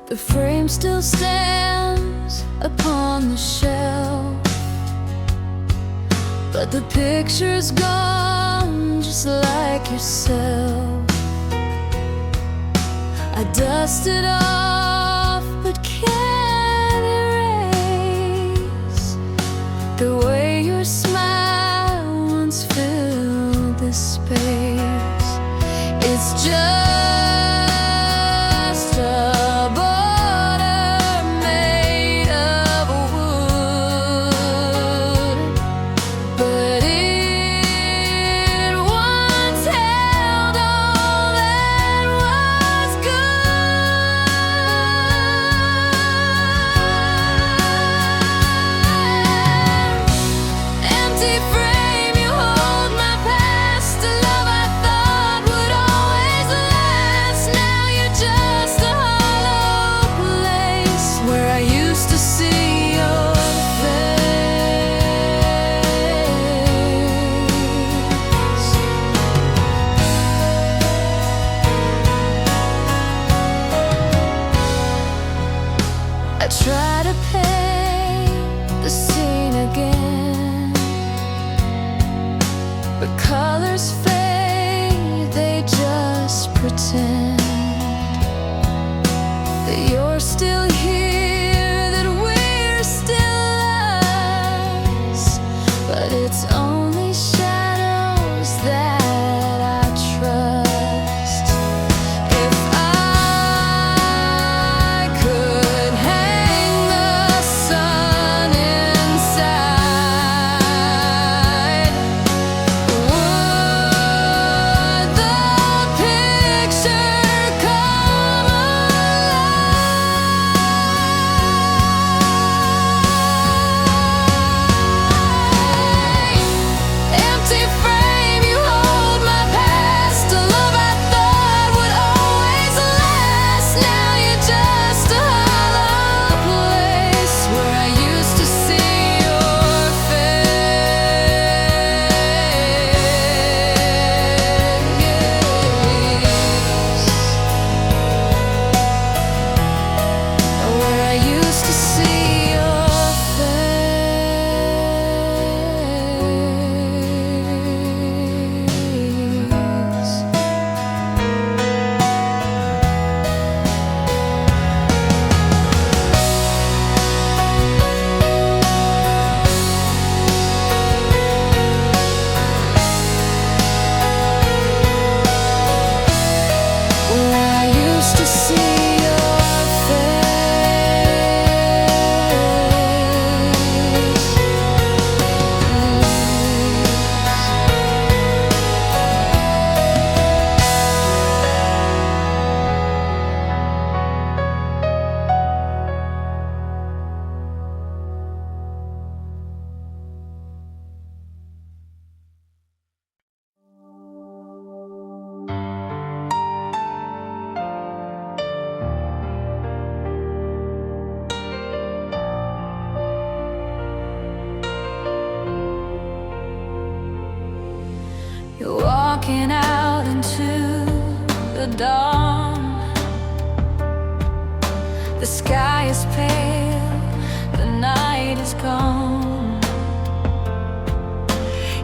The frame still stands upon the shelf, but the picture's gone just like yourself. I dusted off but can't erase the way your smile once filled this space. It's just a border made of wood, but it once held all that was good. Empty frame, you hold my past, a love I thought would always last. Now you're just a hollow place where I used to see your face. I try to paint the scene again, but colors fade, they just pretend that you're still here, that we're still us. But it's only shadows that I trust. If I could hang the sun inside, would the picture come alive? Empty frame, you hold my past, a love I thought would always last. Now you're just a hollow place where I used to see your face, where I used to see your face. Where I used to see your You're walking out into the dawn. The sky is pale, the night is gone.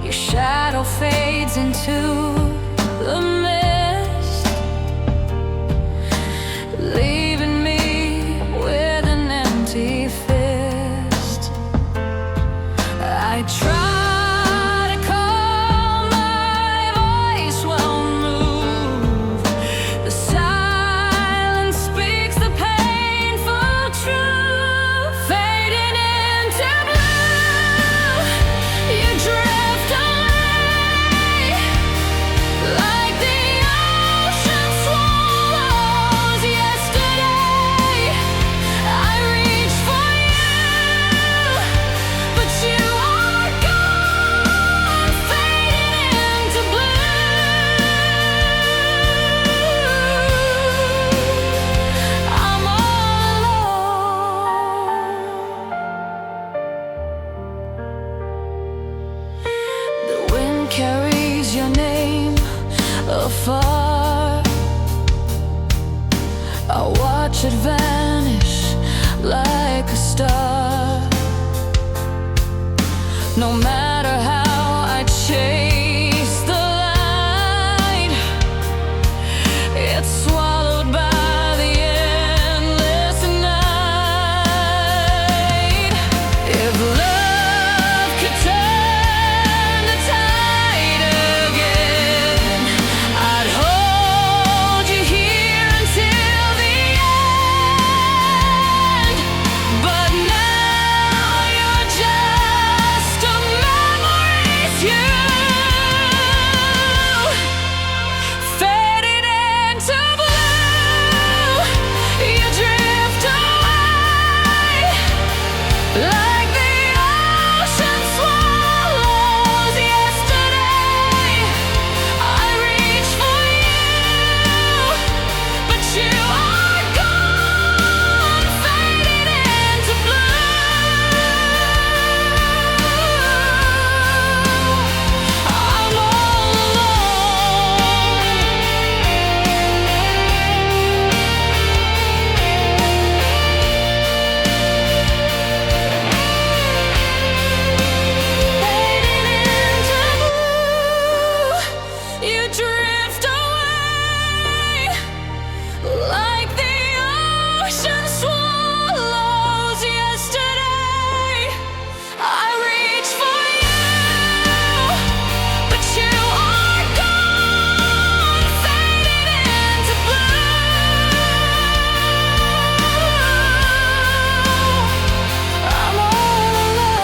Your shadow fades into the mist, leaving me with an empty fist. I try to calm, my voice won't move. The silence speaks the painful truth. Fading into blue, you drift away. a star. No matter how I chase the light, it's swallowed by the endless night. If love could turn the tide again, I'd hold you here until the end. But now you're just a memory, you faded into blue. You drift away like the ocean swallows yesterday. I reach for you, but you are gone, faded into blue. I'm all alone. Faded into blue. You drift away like the ocean swallows yesterday. I reach for you, but you are gone, faded into blue. I'm all alone.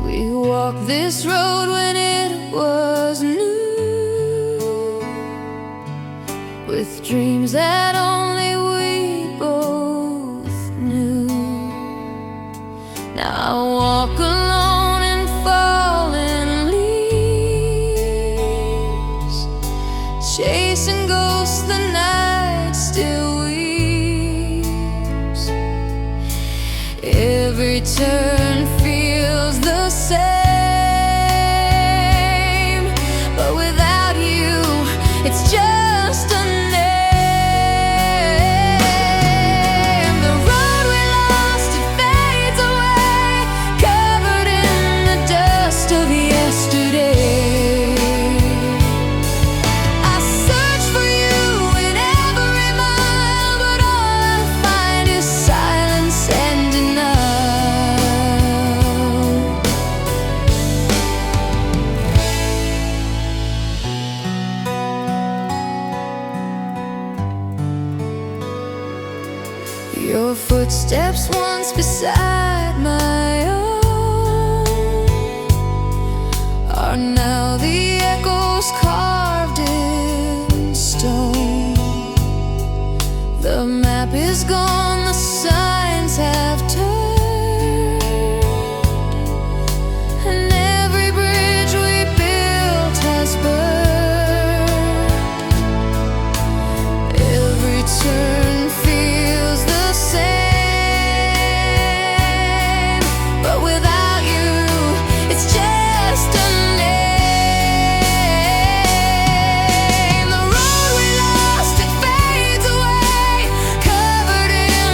We walked this road when it was new, with dreams that only we both knew. Now I walk alone in fallen leaves, chasing ghosts the night still weaves. Every turn feels the same, but without you, it's just a name. The road we lost, it fades away, covered in the dust of yesterday. I search for you in every mile, but all I find is silence and denial. Your footsteps once beside my own are now the echoes carved in stone. The map is gone, the signs have turned, and every bridge we built has burned. Every turn feels the same, but without you, it's just a name. The road we lost, it fades away, covered in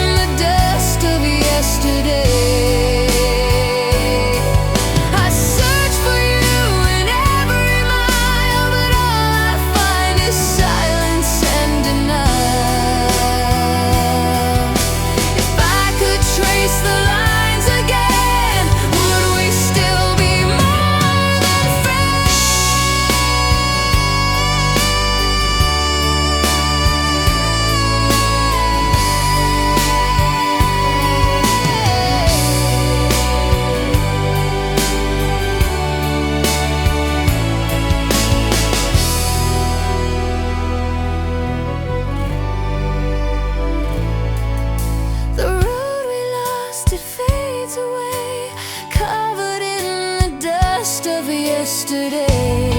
yesterday.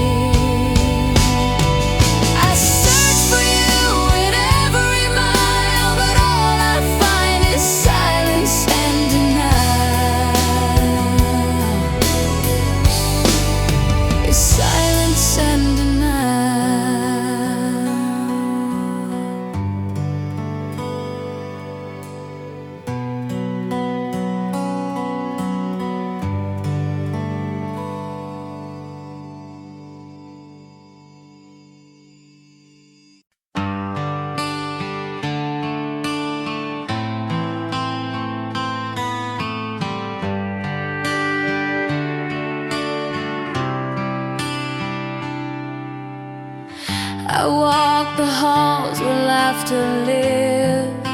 I search for you in every mile, but all I find is silence and denial. Is silence and I walk the halls where laughter lived.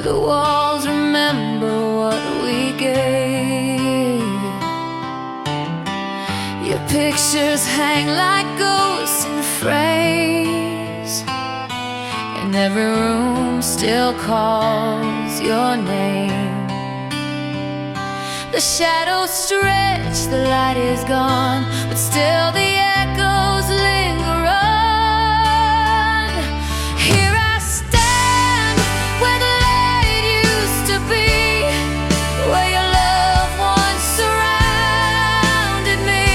The walls remember what we gave. Your pictures hang like ghosts in frames, and every room still calls your name. The shadows stretch, the light is gone, but still the echoes linger on. Here I stand, where the light used to be, where your love once surrounded me.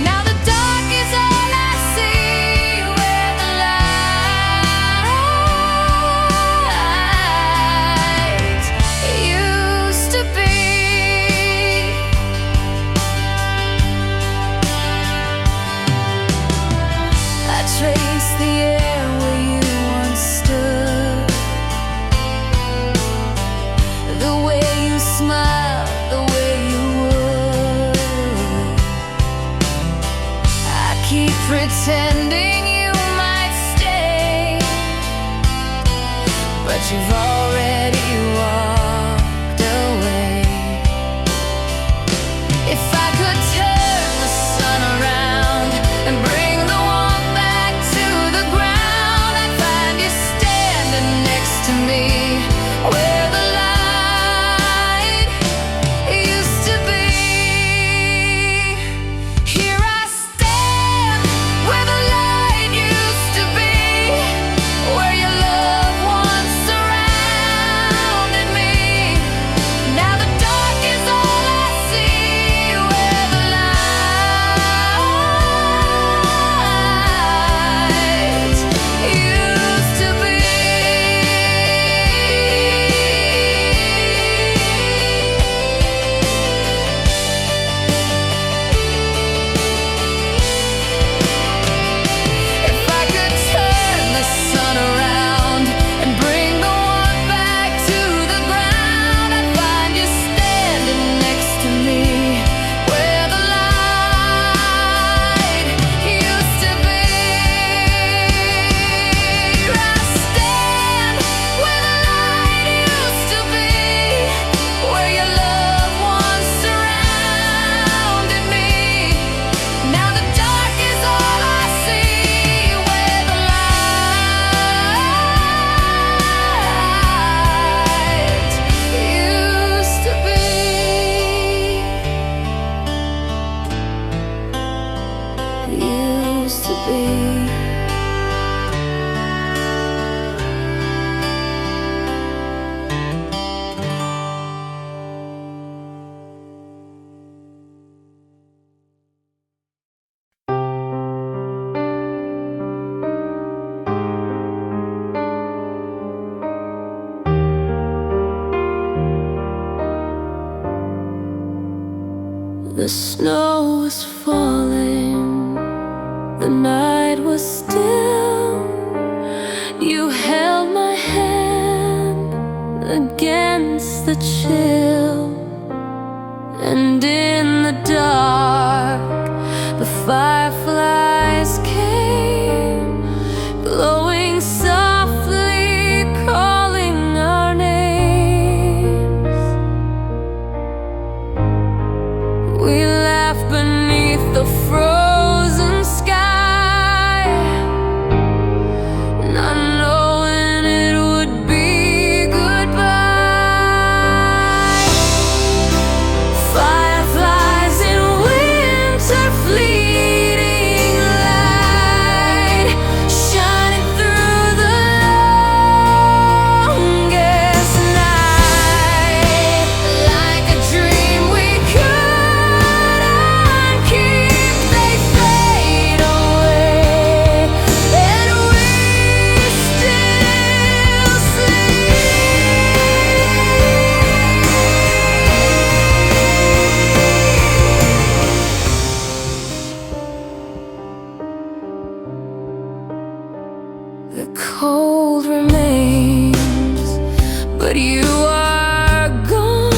Now the dark is all I see, where the light used to be. Trace the air where you once stood, the way you smiled, the way you would. I keep pretending you might stay, but you've already walked away. If I could turn the sun around and bring the warmth back to the ground, I'd find you standing next to me, where the light used to be. Here I stand, where the light used to be, where your love once surrounded me. Now the dark is all I see, where the light used to be. If I could turn the sun around and bring the warmth back to the ground, I'd find you standing next to me, where the light used to be. Here I stand, where the light used to be, where your love once surrounded me. Now the dark is all I see, where the light used to be. Used to be. The snow was falling, the night was still. You held my hand against the chill, and in the dark the fireflies came, glowing softly, calling our names. We laughed beneath the frozen sky, not knowing it would be goodbye. but you are gone.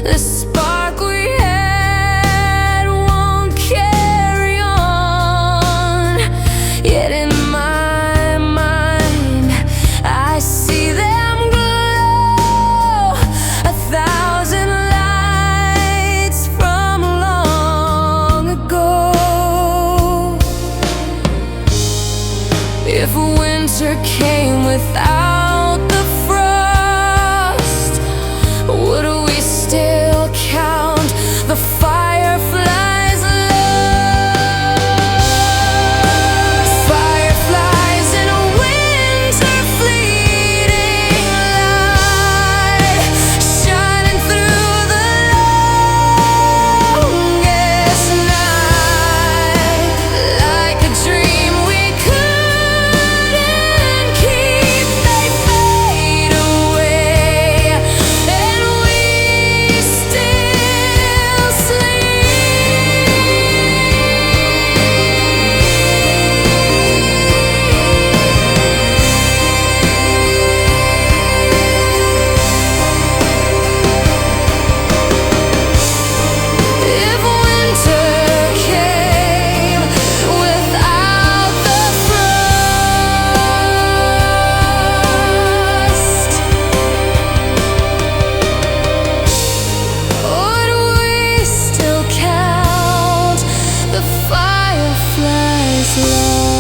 The spark we had won't carry on. Yet in my mind I see them glow, 1,000 lights from long ago. If winter came without the frost, would we still count the fireflies lost? Fireflies in a winter fleeting light, shining through the longest night, like a dream we couldn't keep. They fade away, and we still if winter came without the frost, would we still count the fireflies lost?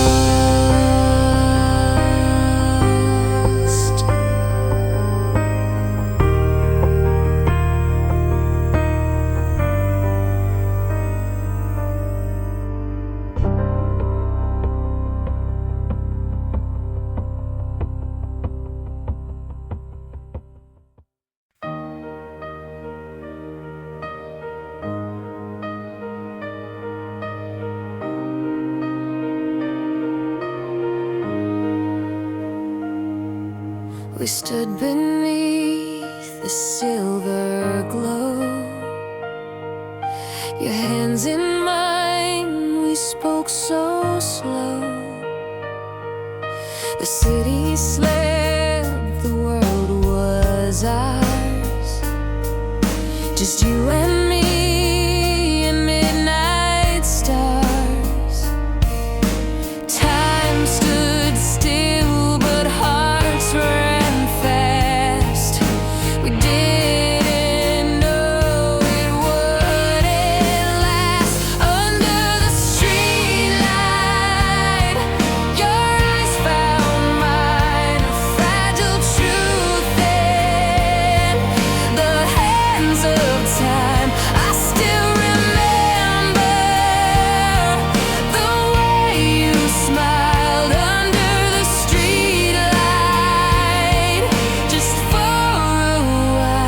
We stood beneath the silver glow, your hands in mine, we spoke so slow. The city slept, the world was ours, just you and me and midnight stars. Time stood still, but hearts ran fast. We didn't know it wouldn't last. Under the streetlight, your eyes found mine, a fragile truth in the hands of time. I still remember the way you smiled under the streetlight, just for a while.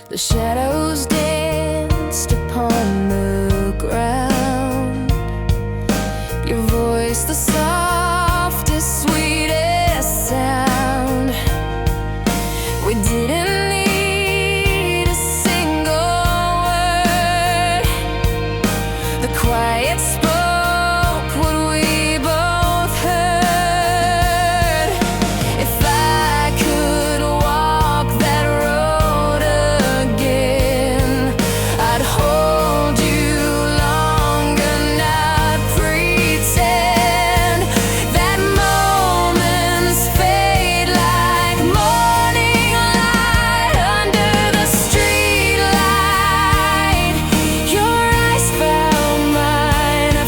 The shadows danced upon the ground, your voice the softest, sweetest sound. We didn't need a single word, the quiet spoke what we both heard. If I could walk that road again, I'd hold you longer, not pretend that moments fade like morning light under the streetlight. Your eyes found mine, a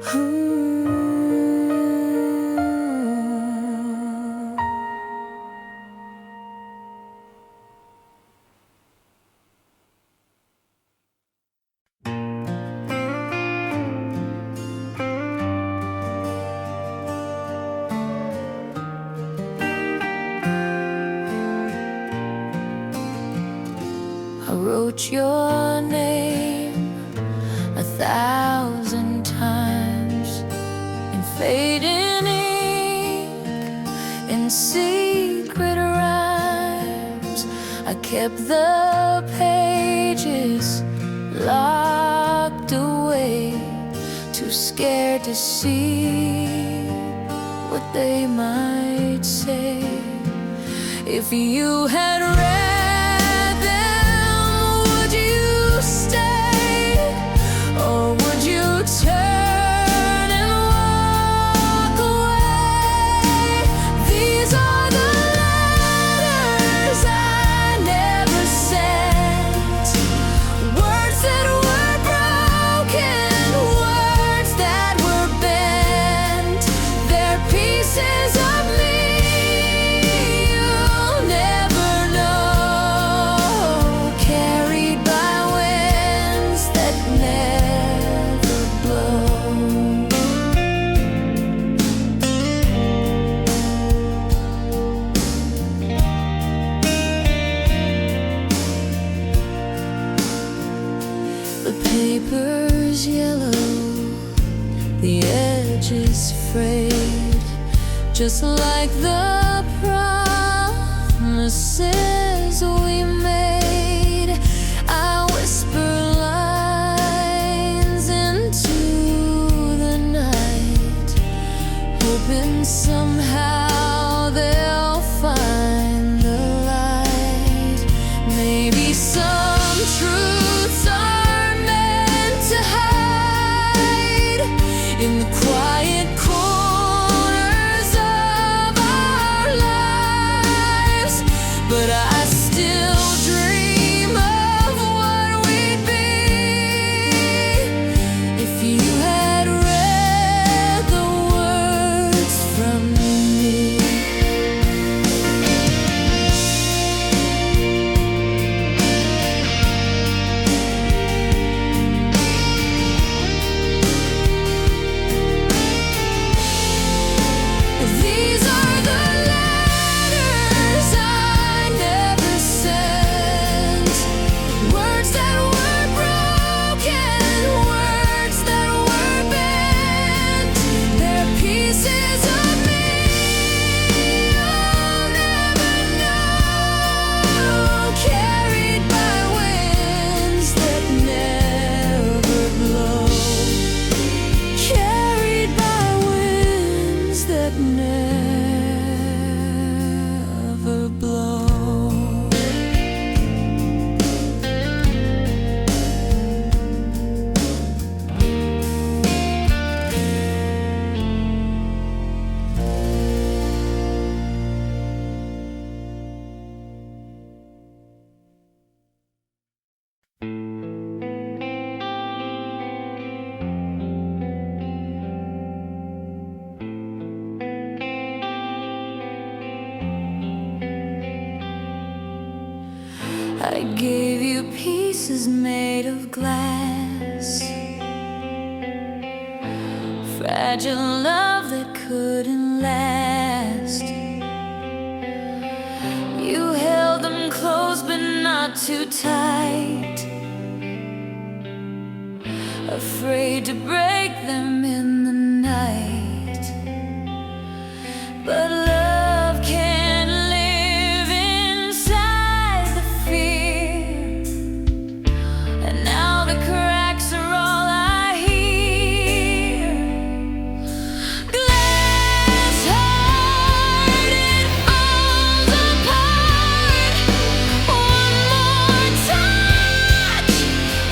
I wrote your name 1,000 times in fading ink, in secret rhymes. I kept the pages locked away, too scared to see what they might say. If you had read them, would you stay, or would you turn and walk away? These are the letters I never sent, words that were broken, words that were bent. They're pieces of me you'll never know, carried by winds that never blow. The paper's yellow, the edges frayed, just like the promises we made. I whisper lines into the night, hoping somehow they'll find the light. Maybe some truths are meant to hide in the quiet corners of our lives, but I still dream of what we'd be if you had read the words from me. These are the letters I never sent, words that were broken, words that were bent. They're pieces of me you'll never know, carried by winds that never blow, carried by winds that never blow. I gave you pieces made of glass, fragile love that couldn't last. You held them close but not too tight, afraid to break them in the night. But love can't live inside the fear, and now the cracks are all I hear. Glass heart, it falls apart. One more touch,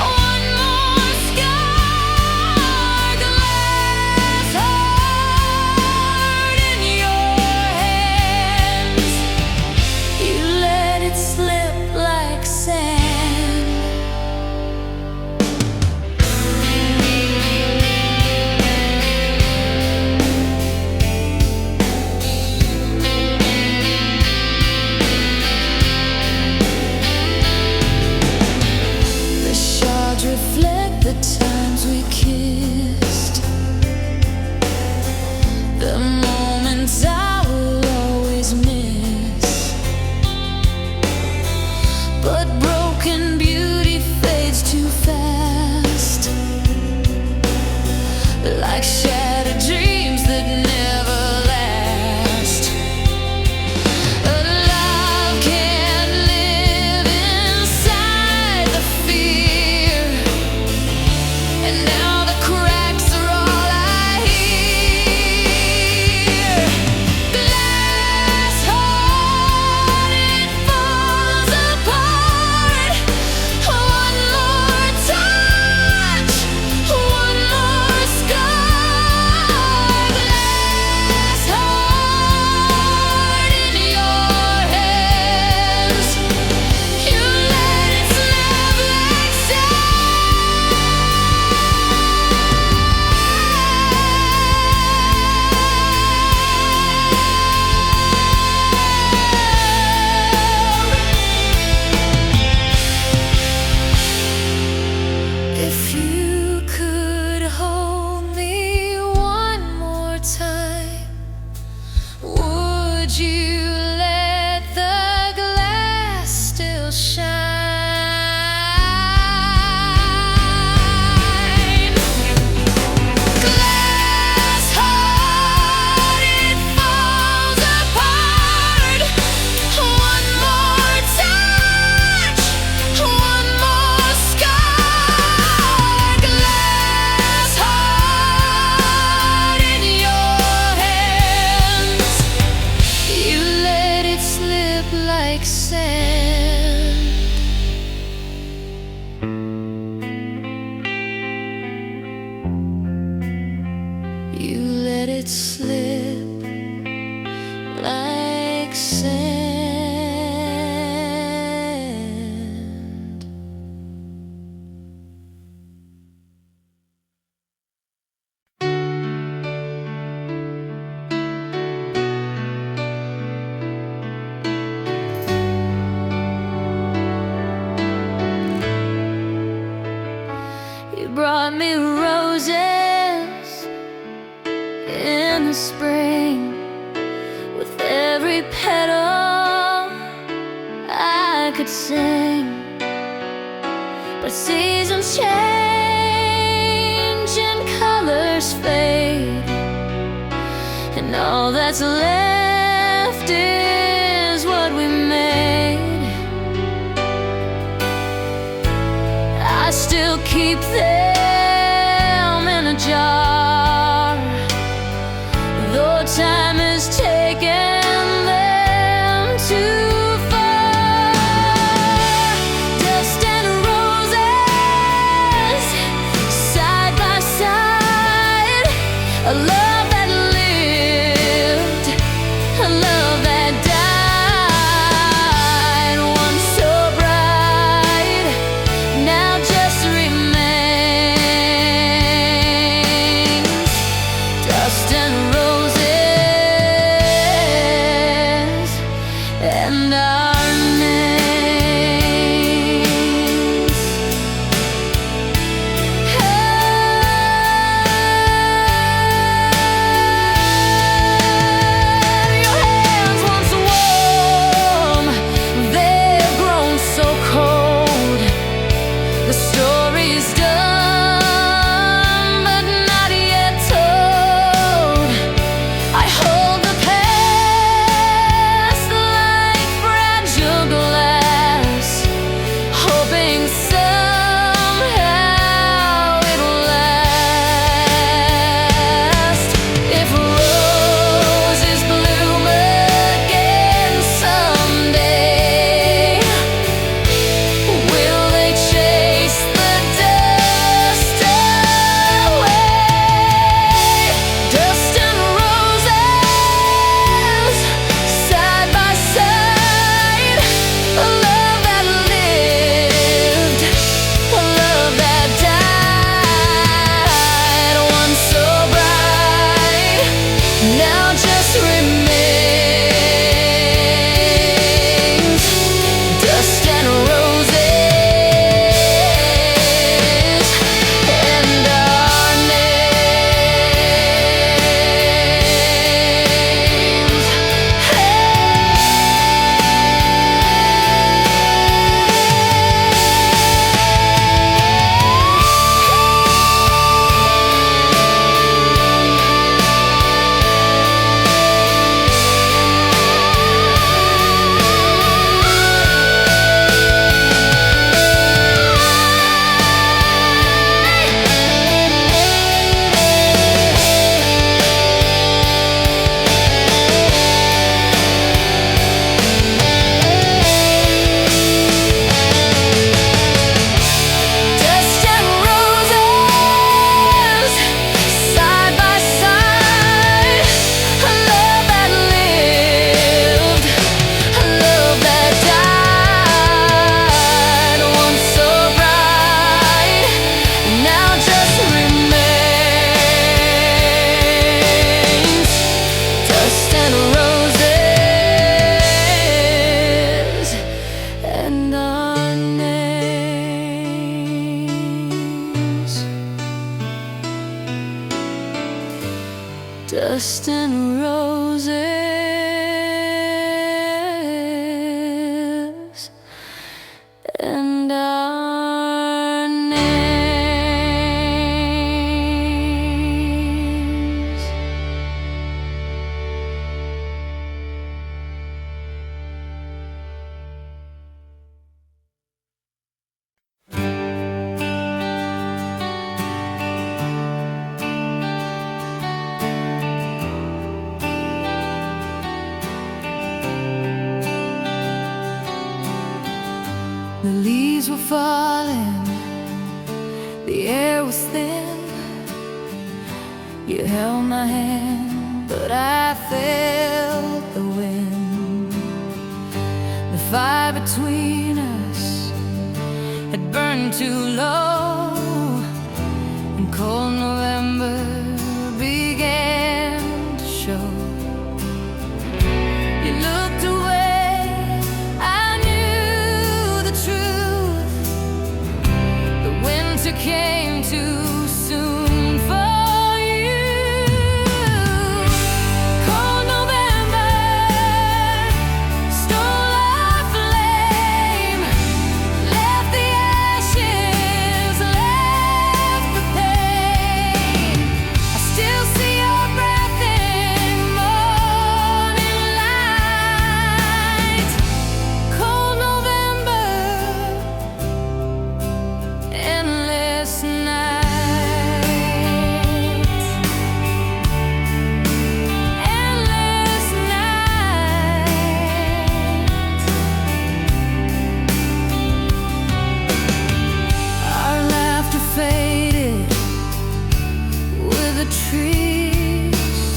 one more scar. Glass heart in your it slip like sand. You brought me roses in the spring. With every petal I could sing. But seasons change and colors fade, and all that's left is what we made. I still keep them in a jar, though time has taken them too far. Dust and roses, side by side. A love that lived, a love that died. Once so bright, now just remains. Dust and roses, and our names. Your hands once warm, they've grown so cold. The story's done, but not yet told. I hold the past like fragile glass, hoping somehow it'll last. If roses bloom again someday, will they chase the dust away? Dust and roses, side by side. A love that lived, a love that died. Once so bright, now just remains. Dust and roses, and our names. Dust and roses, side by side. A love that lived, a love that died. Once so bright, now just remains. Dust and roses, and our names. Dust and roses, and our names. The leaves were falling, the air was thin, You held my hand, but I felt the wind. The fire between us had burned too low, and cold November began to show. You looked away, I knew the truth. The winter came too soon for you. Cold November stole our flame, left the ashes, left the pain. I still see your breath in morning light. Cold November, endless night. Endless night. Our laughter faded with the trees.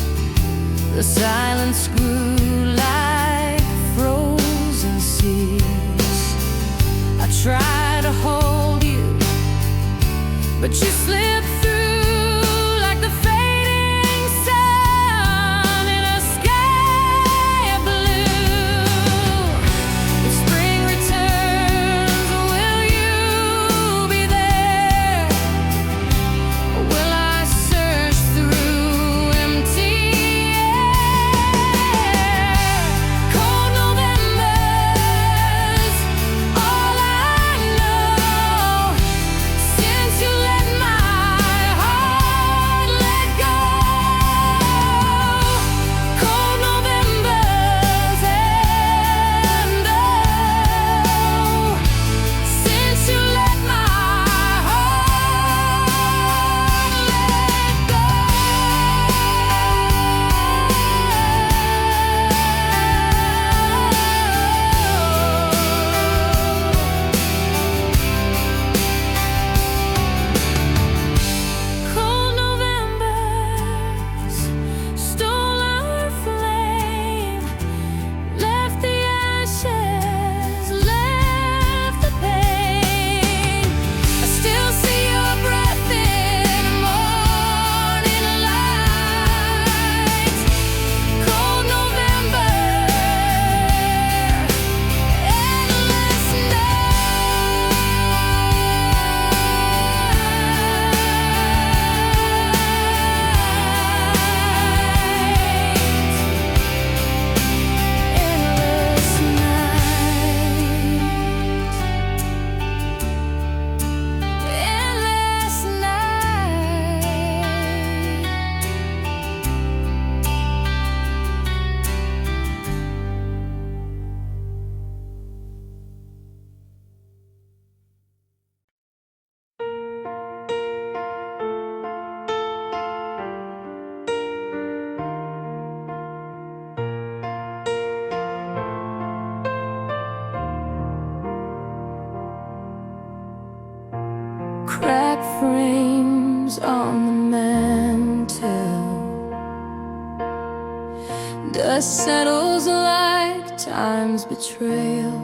The silence grew like frozen seas. I tried to hold you, but you slipped through like the fading sun in a sky of blue. If spring returns, will you be there? Or will I search through empty air? Cold November's all I know, since you let my heart let go. Cold November's end, oh, since you let my heart let go. Cold Novembers stole our flame, left the ashes, left the pain. I still see your breath in morning light. Cold November, endless cracked frames on the mantel. Dust settles like time's betrayal.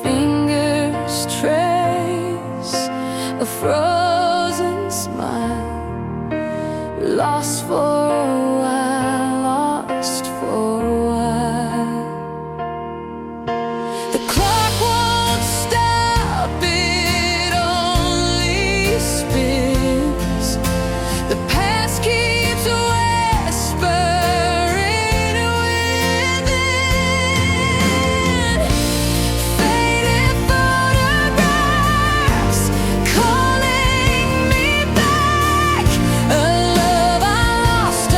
Fingers trace a frozen smile. Lost for a while, lost for a while. The clock won't stop, it only spins. The past keeps whispering within. Faded photographs calling me back. A love I lost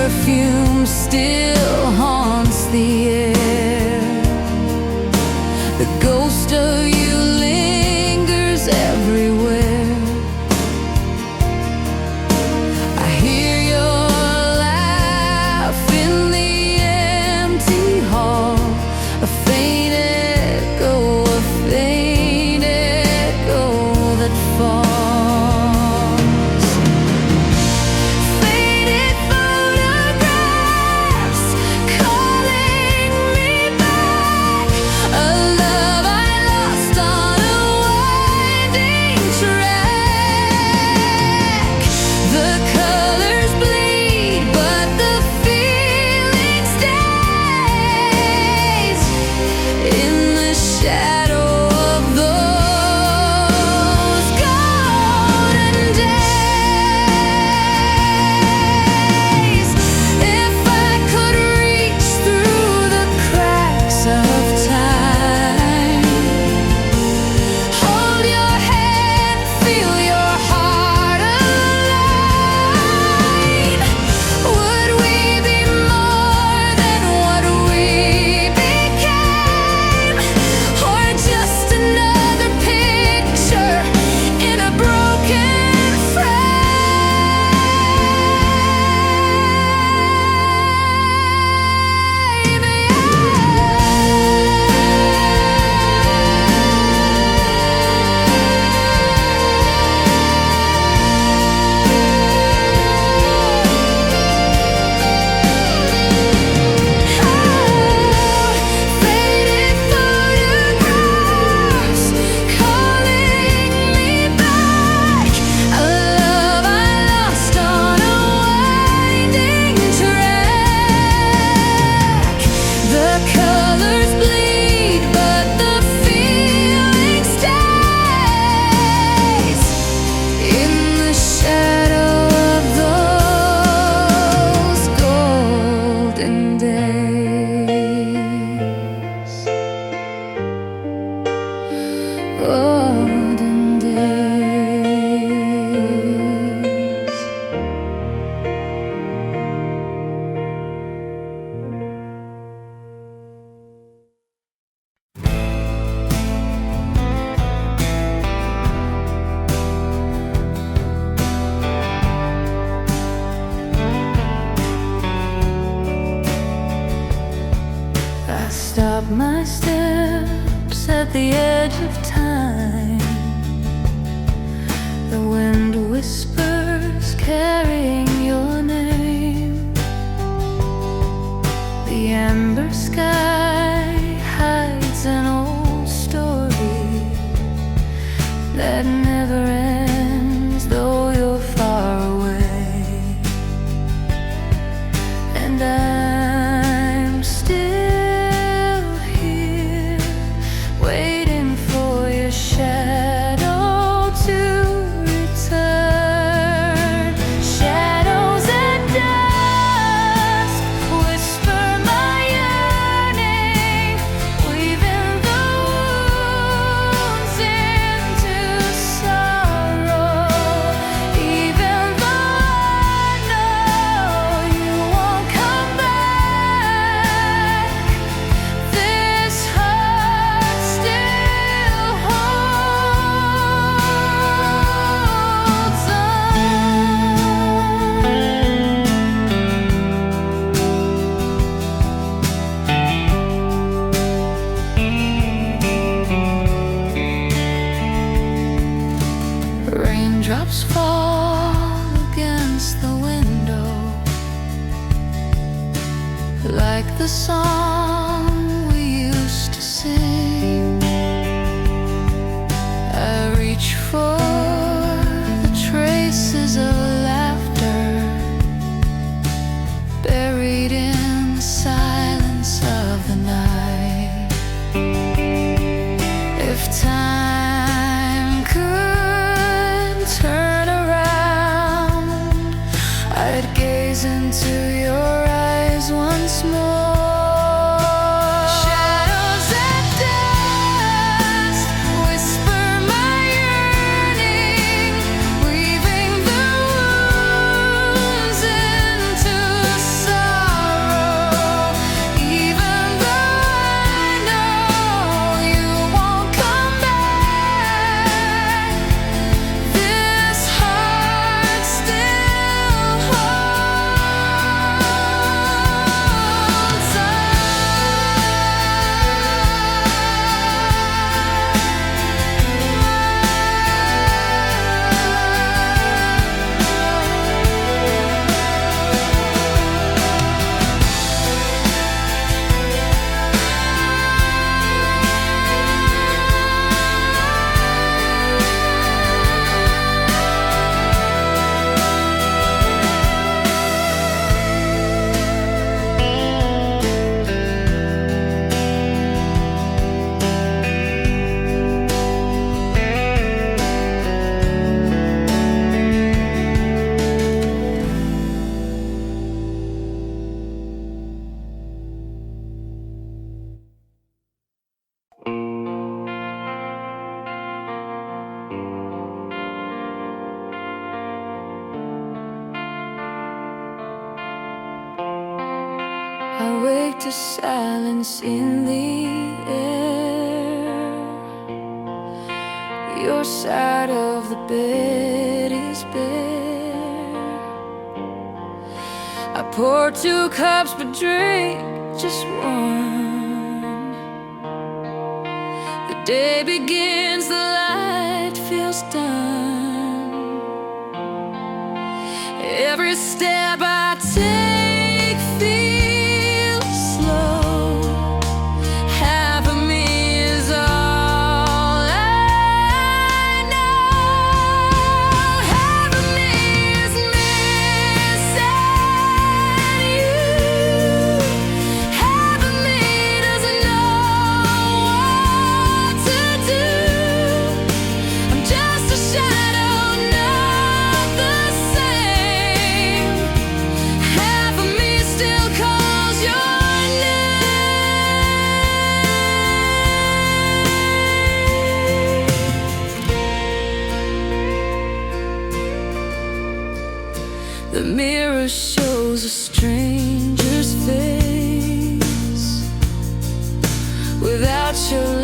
perfume still haunts the air. The ghost of you lingers everywhere. I hear your laugh in the empty hall, a faint echo that falls. Faded photographs calling me back, a love I lost on a winding track. The colors bleed, but the feeling stays in the shadow. Golden days. I stop my steps at the edge of time. The wind whispers, carrying your name. The amber sky hides an old story that never ends, though you're far away. And I'm still here, waiting for your shadow to return. Shadows at dusk whisper my yearning, weaving the wounds into sorrow. Even though I know you won't come back, this heart still holds on. Raindrops fall against the window, like the song we used to sing. I reach for the traces of laughter buried in the silence of the night. If time could turn around, I'd gaze into your eyes once more. Shadows at dusk whisper my yearning, weaving the wounds into I wake to silence in the air. Your side of the bed is bare. I pour 2 cups but drink just one. The day begins, the light feels done. Every step I take feels slow. Half of me is all I know. Half of me is missing you. Half of me doesn't know what to do. I'm just a shadow, not the same. Half of me still calls your name. The mirror shows a stranger's face. Without your